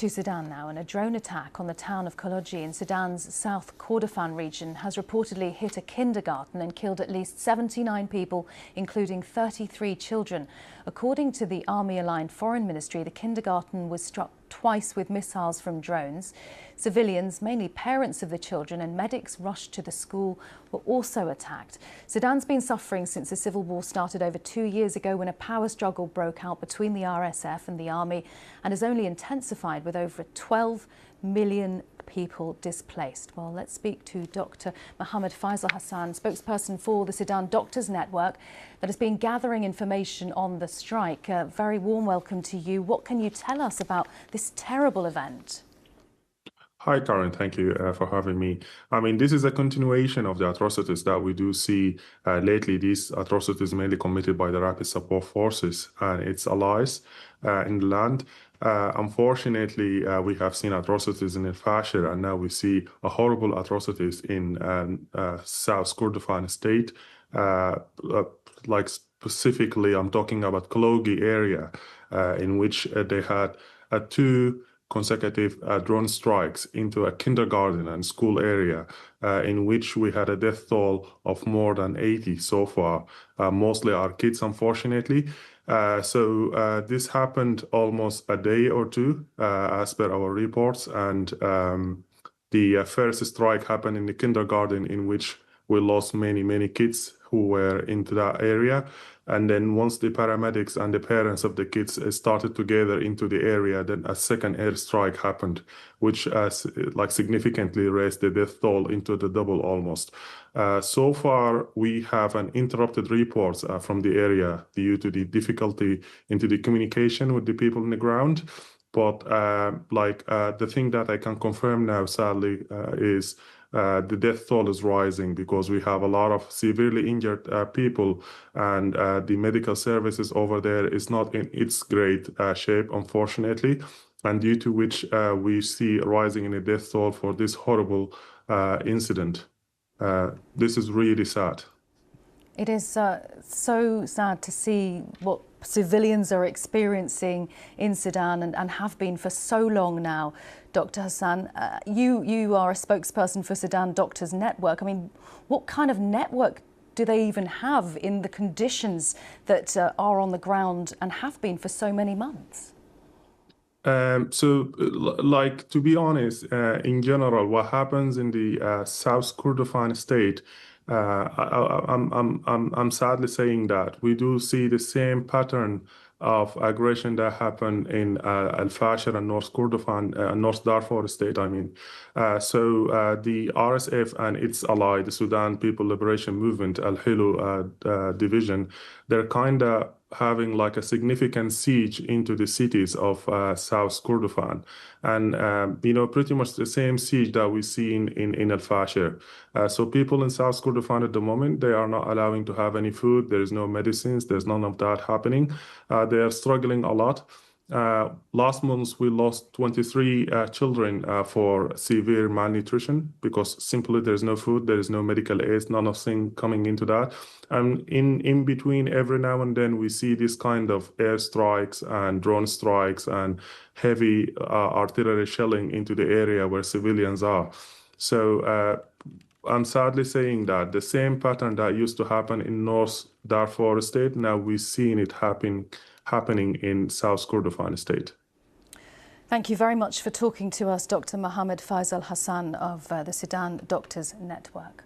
To Sudan now, and a drone attack on the town of Koloji in Sudan's South Kordofan region has reportedly hit a kindergarten and killed at least 79 people, including 33 children. According to the army-aligned foreign ministry, the kindergarten was struck twice with missiles from drones. Civilians, mainly parents of the children, and medics rushed to the school were also attacked. Sudan's been suffering since the civil war started over 2 years ago when a power struggle broke out between the RSF and the army, and has only intensified with over 12 million people displaced. Well, let's speak to Dr. Mohammed Faisal Hassan, spokesperson for the Sudan Doctors Network that has been gathering information on the strike. A very warm welcome to you. What can you tell us about this terrible event? Hi, Karen. Thank you for having me. I mean, this is a continuation of the atrocities that we do see lately. These atrocities mainly committed by the Rapid Support Forces and its allies in the land. Unfortunately, we have seen atrocities in al-Fashir, and now we see horrible atrocities in South Kordofan state. Like specifically, I'm talking about Kologi area, in which they had two consecutive drone strikes into a kindergarten and school area, in which we had a death toll of more than 80 so far. Mostly are kids, unfortunately. So this happened almost a day or two, as per our reports. And the first strike happened in the kindergarten, in which we lost many kids who were into that area. And then once the paramedics and the parents of the kids started to gather into the area, then a second airstrike happened, which significantly raised the death toll into the double almost. So far, we have uninterrupted reports from the area due to the difficulty into the communication with the people on the ground. But the thing that I can confirm now, sadly, is the death toll is rising because we have a lot of severely injured people, and the medical services over there is not in its great shape, unfortunately, and due to which we see rising in the death toll for this horrible incident. This is really sad. It is so sad to see what civilians are experiencing in Sudan and have been for so long now. Dr. Hassan, you are a spokesperson for Sudan Doctors Network. I mean, what kind of network do they even have in the conditions that are on the ground and have been for so many months? To be honest, in general, what happens in the South Kordofan state, I'm sadly saying that we do see the same pattern of aggression that happened in al-Fashir and North Kordofan, North Darfur state, I mean. The RSF and its ally, the Sudan People Liberation Movement, Al-Hilu division, they're kind of having like a significant siege into the cities of South Kordofan. And, pretty much the same siege that we see in al-Fashir. So people in South Kordofan at the moment, they are not allowing to have any food. There is no medicines. There's none of that happening. They are struggling a lot. Last month, we lost 23 children for severe malnutrition because simply there's no food, there is no medical aid, none of things coming into that. And in between, every now and then, we see this kind of air strikes and drone strikes and heavy artillery shelling into the area where civilians are. So I'm sadly saying that the same pattern that used to happen in North Darfur state, now we're seeing it happening in South Kordofan state. Thank you very much for talking to us, Dr. Mohammed Faisal Hassan of the Sudan Doctors Network.